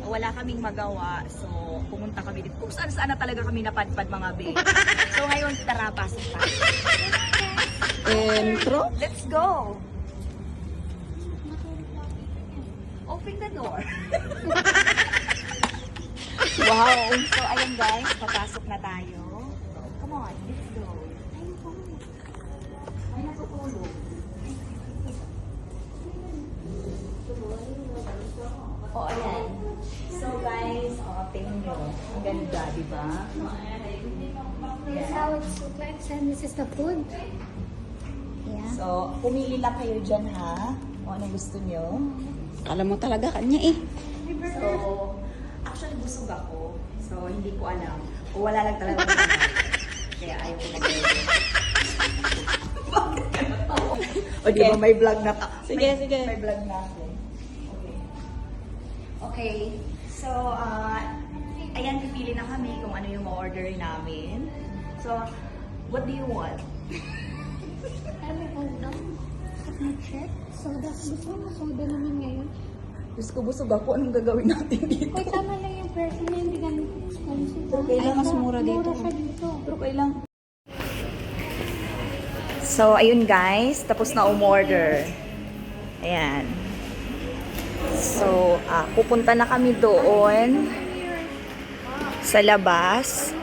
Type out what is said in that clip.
wala kaming magawa. So, pumunta kami dito. Kung saan na talaga kami napadpad mga babe. So, ngayon, tara, pasok tayo. Intro? Let's go! Open the door. Wow! So, ayun guys, papasok na tayo. Come on, let's go. Ay, natutulog. Oh, ayan. So guys, tingnan nyo. Ang ganda, di ba? This is how it's look like, and this is the food. Yeah. So, pumili lang kayo dyan ha. Kung anong gusto nyo. Alam mo talaga kanya eh. So, actually busog ako. So, hindi ko alam. Kung wala lang talaga ako alam. Kaya ayaw ko na gawin. O di ba may vlog na Sige, sige. May vlog na ako. Okay. So, ayan, pipili na kami kung ano yung ma-order namin. So, what do you want? Ano hold on? Check. Soda. Gusto mo soda naman ngayon? Diyos ko, busog ako. Anong gagawin natin dito? Uy, tama lang yung person na hindi ganun expensive. Okay lang, mas mura dito. Mura siya dito. Pero kailang... So, ayun guys. Tapos na umorder. Ayan. So, pupunta na kami doon sa labas.